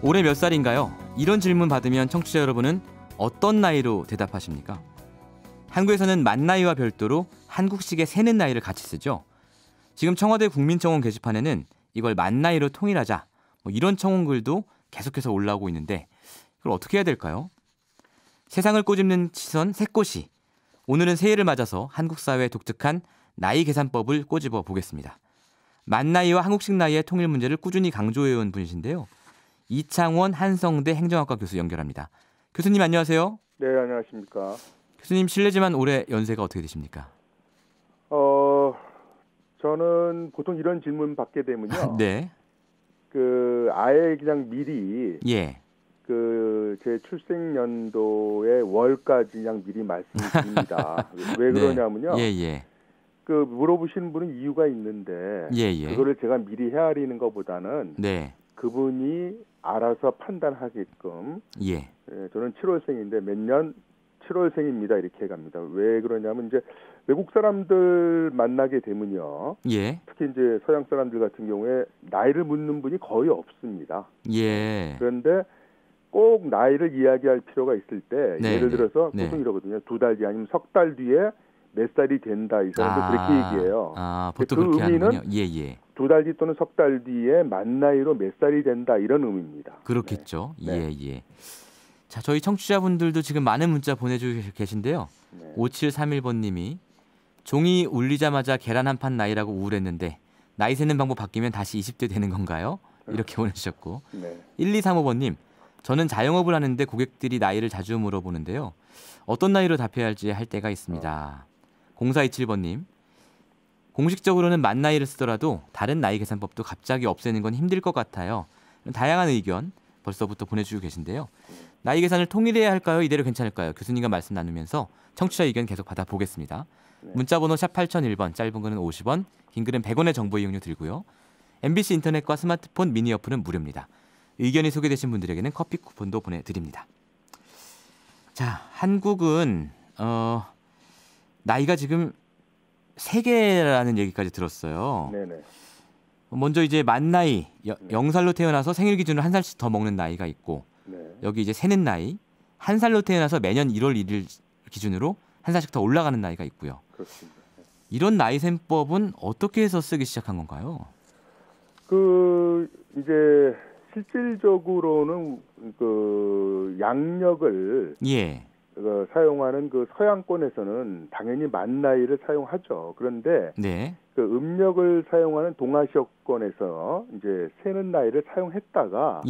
올해 몇 살인가요? 이런 질문 받으면 청취자 여러분은 어떤 나이로 대답하십니까? 한국에서는 만 나이와 별도로 한국식의 세는 나이를 같이 쓰죠. 지금 청와대 국민청원 게시판에는 이걸 만 나이로 통일하자 이런 청원글도 계속해서 올라오고 있는데 이걸 어떻게 해야 될까요? 세상을 꼬집는 시선 새꼬시. 오늘은 새해를 맞아서 한국 사회의 독특한 나이 계산법을 꼬집어 보겠습니다. 만 나이와 한국식 나이의 통일 문제를 꾸준히 강조해온 분이신데요. 이창원 한성대 행정학과 교수 연결합니다. 교수님 안녕하세요. 네, 안녕하십니까. 교수님 실례지만 올해 연세가 어떻게 되십니까? 저는 보통 이런 질문 받게 되면요. 네. 아예 그냥 미리 예. 제 출생 연도의 월까지 그냥 미리 말씀드립니다. 왜 그러냐면요. 네. 예. 물어보시는 분은 이유가 있는데 그거를 제가 미리 헤아리는 것보다는 네. 그분이 알아서 판단하게끔. 예. 저는 7월생인데 몇 년 7월생입니다. 이렇게 갑니다. 왜 그러냐면 이제 외국 사람들 만나게 되면요. 예. 특히 이제 서양 사람들 같은 경우에 나이를 묻는 분이 거의 없습니다. 예. 그런데 꼭 나이를 이야기할 필요가 있을 때 예를 들어서 보통 이러거든요. 2달 뒤 아니면 석 달 뒤에 몇 살이 된다. 이 사람들 그렇게 얘기해요. 보통 그 그렇게 의미는 하는군요. 예. 2달 뒤 또는 석 달 뒤에 만 나이로 몇 살이 된다. 이런 의미입니다. 그렇겠죠. 네. 예. 자, 저희 청취자분들도 지금 많은 문자 보내주고 계신데요. 네. 5731번님이 종이 울리자마자 계란 한 판 나이라고 우울했는데 나이 세는 방법 바뀌면 다시 20대 되는 건가요? 이렇게 보내주셨고. 네. 1235번님 저는 자영업을 하는데 고객들이 나이를 자주 물어보는데요. 어떤 나이로 답해야 할지 할 때가 있습니다. 0427번님 공식적으로는 만 나이를 쓰더라도 다른 나이 계산법도 갑자기 없애는 건 힘들 것 같아요. 다양한 의견 벌써부터 보내주고 계신데요. 나이 계산을 통일해야 할까요? 이대로 괜찮을까요? 교수님과 말씀 나누면서 청취자 의견 계속 받아보겠습니다. 문자번호 샵 8001번, 짧은 글은 50원, 긴 글은 100원의 정보 이용료 들고요. MBC 인터넷과 스마트폰 미니 어플은 무료입니다. 의견이 소개되신 분들에게는 커피 쿠폰도 보내드립니다. 자, 한국은 나이가 지금 3개라는 얘기까지 들었어요. 네네. 먼저 이제 만 나이, 0살로 태어나서 생일 기준으로 한 살씩 더 먹는 나이가 있고 여기 이제 세는 나이, 1살로 태어나서 매년 1월 1일 기준으로 한 살씩 더 올라가는 나이가 있고요. 그렇습니다. 이런 나이 셈법은 어떻게 해서 쓰기 시작한 건가요? 이제 실질적으로는 양력을 사용하는 서양권에서는 당연히 만 나이를 사용하죠. 그런데 음력을 사용하는 동아시아권에서 이제 세는 나이를 사용했다가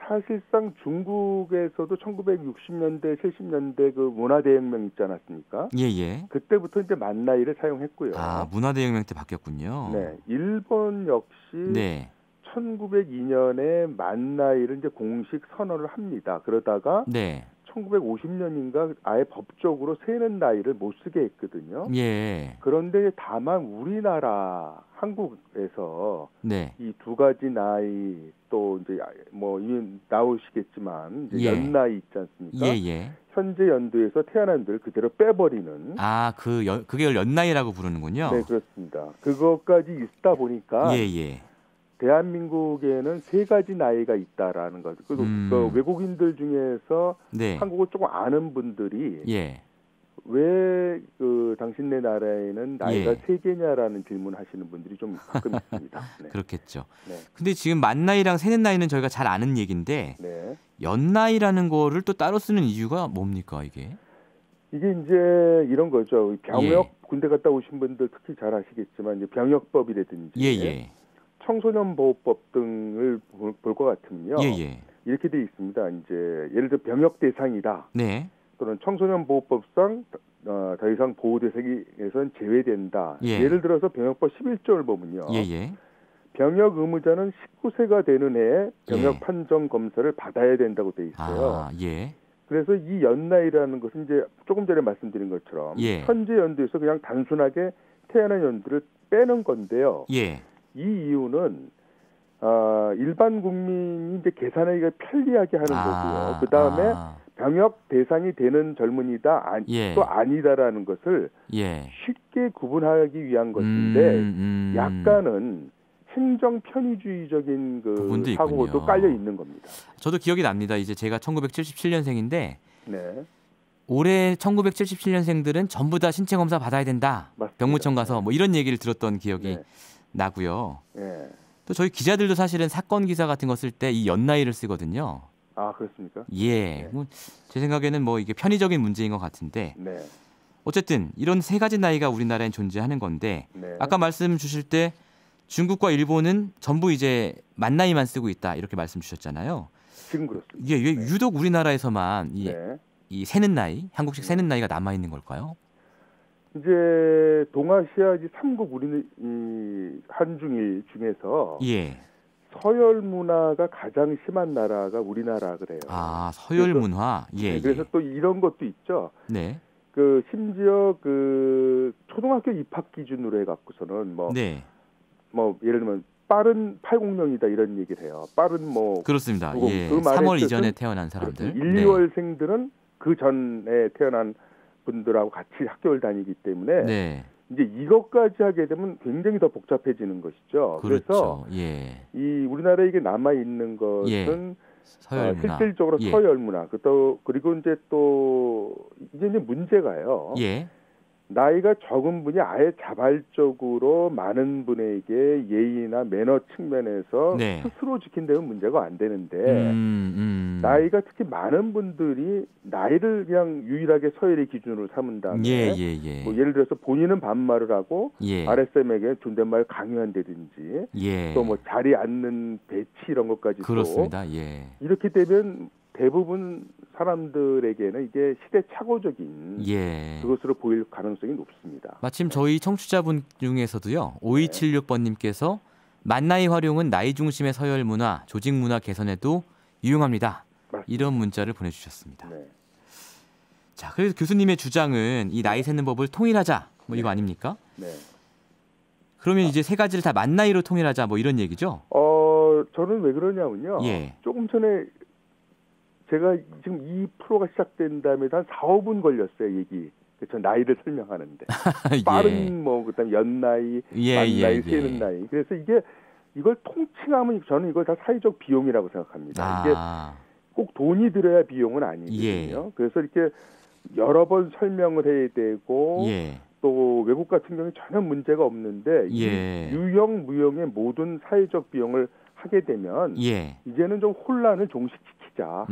사실상 중국에서도 1960년대, 70년대 문화대혁명 있지 않았습니까? 그때부터 이제 만 나이를 사용했고요. 문화대혁명 때 바뀌었군요. 네, 일본 역시 1902년에 만 나이를 이제 공식 선언을 합니다. 그러다가 1950년인가 아예 법적으로 세는 나이를 못 쓰게 했거든요. 그런데 다만 우리나라 한국에서 이 두 가지 나이 또 이제 이미 나오시겠지만 이제 연나이 있지 않습니까? 현재 연도에서 태어난 들 그대로 빼버리는. 그게 연나이라고 부르는군요. 네, 그렇습니다. 그것까지 있다 보니까 대한민국에는 3가지 나이가 있다라는 거죠. 그리고 외국인들 중에서 한국을 조금 아는 분들이 왜 당신네 나라에는 나이가 3개냐라는 질문하시는 분들이 좀 가끔 있습니다. 그렇겠죠. 근데 지금 만 나이랑 세는 나이는 저희가 잘 아는 얘기인데 연나이라는 거를 또 따로 쓰는 이유가 뭡니까 이게? 이게 이제 이런 거죠. 병역 군대 갔다 오신 분들 특히 잘 아시겠지만 이제 병역법이라든지 청소년 보호법 등을 볼 것 같으면요. 이렇게 돼 있습니다. 이제 예를 들어 병역 대상이다. 또는 청소년 보호법상 더 이상 보호 대상에서는 제외된다. 예를 들어서 병역법 11조를 보면요. 병역 의무자는 19세가 되는 해에 병역 판정 검사를 받아야 된다고 돼 있어요. 그래서 이 연나이라는 것은 이제 조금 전에 말씀드린 것처럼 현재 연도에서 그냥 단순하게 태어난 연도를 빼는 건데요. 이 이유는 일반 국민이 이제 계산하기가 편리하게 하는 거고요. 그 다음에 병역 대상이 되는 젊은이다 또 아니다라는 것을 쉽게 구분하기 위한 것인데 약간은 행정 편의주의적인 그 부분도 사고도 있군요. 깔려 있는 겁니다. 저도 기억이 납니다. 이제 제가 1977년생인데 네. 올해 1977년생들은 전부 다 신체 검사 받아야 된다. 맞습니다. 병무청 가서 네. 뭐 이런 얘기를 들었던 기억이 네. 나고요. 네. 또 저희 기자들도 사실은 사건 기사 같은 거 쓸 때 이 연나이를 쓰거든요. 아, 그렇습니까? 예. 네. 뭐 제 생각에는 뭐 이게 편의적인 문제인 것 같은데 네. 어쨌든 이런 세 가지 나이가 우리나라엔 존재하는 건데 네. 아까 말씀 주실 때 중국과 일본은 전부 이제 만 나이만 쓰고 있다 이렇게 말씀 주셨잖아요. 지금 그렇습니다. 이게 왜 유독 우리나라에서만 네. 이 세는 나이, 한국식 세는 나이가 남아 있는 걸까요? 이제 동아시아 이제 3국 우리는 이 한중일 중에서 예. 서열 문화가 가장 심한 나라가 우리나라 그래요. 아, 서열 그래서, 문화. 예. 네, 그래서 예. 또 이런 것도 있죠. 네. 그 심지어 그 초등학교 입학 기준으로 해갖고서는 뭐 네. 예를 들면 빠른 80명이다 이런 얘기를 해요. 빠른 뭐 그렇습니다. 그거, 예. 그 말의 3월 뜻은 이전에 태어난 사람들. 1, 2월생들은 그 전에 태어난 분들하고 같이 학교를 다니기 때문에 네. 이제 이것까지 하게 되면 굉장히 더 복잡해지는 것이죠. 그렇죠. 그래서 예. 이 우리나라에 이게 남아 있는 것은 서열 문화. 실질적으로 예. 서열 문화. 그리고 이제 이제 문제가요. 예. 나이가 적은 분이 아예 자발적으로 많은 분에게 예의나 매너 측면에서 네. 스스로 지킨다면 문제가 안 되는데 나이가 특히 많은 분들이 나이를 그냥 유일하게 서열의 기준으로 삼은다면 예. 뭐 예를 들어서 본인은 반말을 하고 예. 아랫사람에게 존댓말 강요한다든지 예. 또 뭐 자리에 앉는 배치 이런 것까지도 그렇습니다. 예. 이렇게 되면 대부분 사람들에게는 이게 시대착오적인 예. 그것으로 보일 가능성이 높습니다. 마침 저희 청취자분 중에서도요. 5276번님께서 만나이 활용은 나이 중심의 서열 문화, 조직 문화 개선에도 유용합니다. 맞습니다. 이런 문자를 보내주셨습니다. 네. 자, 그래서 교수님의 주장은 이 나이 세는 법을 통일하자 뭐 이거 아닙니까? 네. 그러면 이제 세 가지를 다 만 나이로 통일하자 뭐 이런 얘기죠? 저는 왜 그러냐면요. 예. 조금 전에 제가 지금 이 프로가 시작된 다음에 한 4, 5분 걸렸어요, 얘기. 저 나이를 설명하는데. 예. 빠른 그다음에 연나이, 만나이, 세는 나이. 그래서 이걸 통칭하면 저는 이걸 다 사회적 비용이라고 생각합니다. 이게 꼭 돈이 들어야 비용은 아니거든요. 예. 그래서 이렇게 여러 번 설명을 해야 되고 예. 또 외국 같은 경우는 전혀 문제가 없는데 예. 이 유형, 무형의 모든 사회적 비용을 하게 되면 예. 이제는 좀 혼란을 종식시키자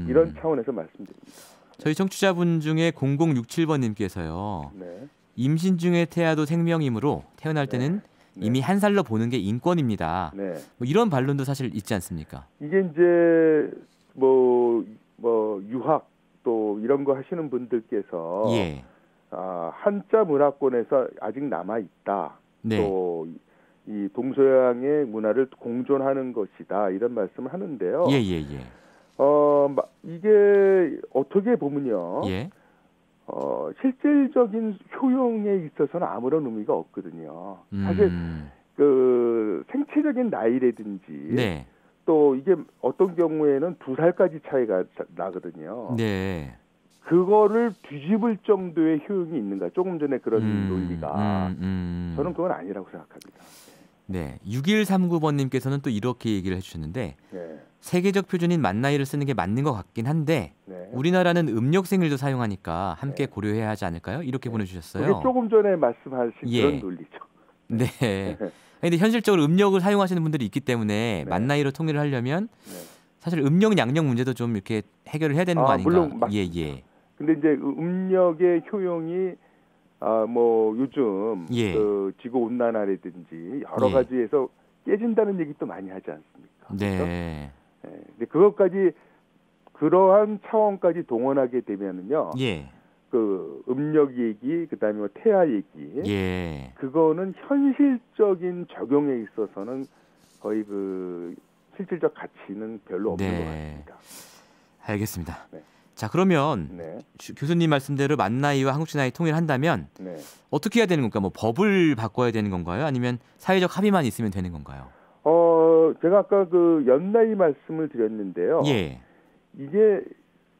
이런 차원에서 말씀드립니다. 저희 청취자분 중에 0067번님께서요. 네. 임신 중에 태아도 생명이므로 태어날 때는 네. 이미 한 살로 보는 게 인권입니다. 네. 뭐 이런 반론도 사실 있지 않습니까? 이게 이제 뭐 유학 또 이런 거 하시는 분들께서 예. 한자 문화권에서 아직 남아 있다. 네. 또 이 동서양의 문화를 공존하는 것이다 이런 말씀을 하는데요. 예. 이게 어떻게 보면요. 예. 실질적인 효용에 있어서는 아무런 의미가 없거든요. 사실 그 생체적인 나이라든지 네. 또 이게 어떤 경우에는 2살까지 차이가 나거든요. 네. 그거를 뒤집을 정도의 효용이 있는가? 조금 전에 그런 논리가 저는 그건 아니라고 생각합니다. 네. 6139번님께서는 또 이렇게 얘기를 해주셨는데 네. 세계적 표준인 만 나이를 쓰는 게 맞는 것 같긴 한데 네. 우리나라는 음력 생일도 사용하니까 함께 네. 고려해야 하지 않을까요? 이렇게 보내주셨어요. 그게 조금 전에 말씀하신 그런 논리죠. 네. 근데 현실적으로 음력을 사용하시는 분들이 있기 때문에 네. 만 나이로 통일을 하려면 사실 음력 양력 문제도 좀 이렇게 해결을 해야 되는 거 아닌가? 물론 예. 근데 이제 음력의 효용이 뭐 요즘 그 지구 온난화라든지 여러 가지에서 깨진다는 얘기도 많이 하지 않습니까? 네. 그렇죠? 근데 그것까지 그러한 차원까지 동원하게 되면은요. 예. 그 음력 얘기, 그다음에 뭐 태아 얘기, 예. 그거는 현실적인 적용에 있어서는 거의 그 실질적 가치는 별로 없는 것 같습니다. 알겠습니다. 네. 자, 그러면 교수님 말씀대로 만 나이와 한국식 나이 통일한다면 어떻게 해야 되는 건가? 뭐 법을 바꿔야 되는 건가요? 아니면 사회적 합의만 있으면 되는 건가요? 제가 아까 그 연나이 말씀을 드렸는데요. 예. 이게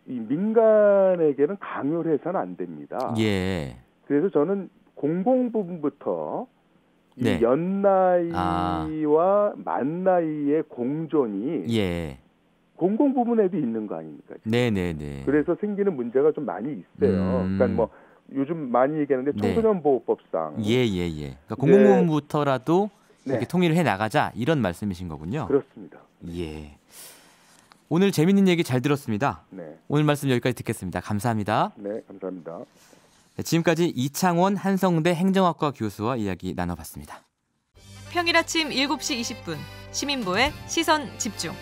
이 민간에게는 강요를 해서는 안 됩니다. 예. 그래서 저는 공공 부분부터 이 연나이와 만나이의 공존이 공공 부문에도 있는 거 아닙니까? 네네네. 그래서 생기는 문제가 좀 많이 있어요. 그러니까 뭐 요즘 많이 얘기하는데 청소년보호법상 그러니까 공공부문부터라도 이렇게 통일을 해 나가자 이런 말씀이신 거군요. 그렇습니다. 예. 오늘 재밌는 얘기 잘 들었습니다. 오늘 말씀 여기까지 듣겠습니다. 감사합니다. 네, 감사합니다. 지금까지 이창원 한성대 행정학과 교수와 이야기 나눠봤습니다. 평일 아침 7시 20분 시민보의 시선 집중.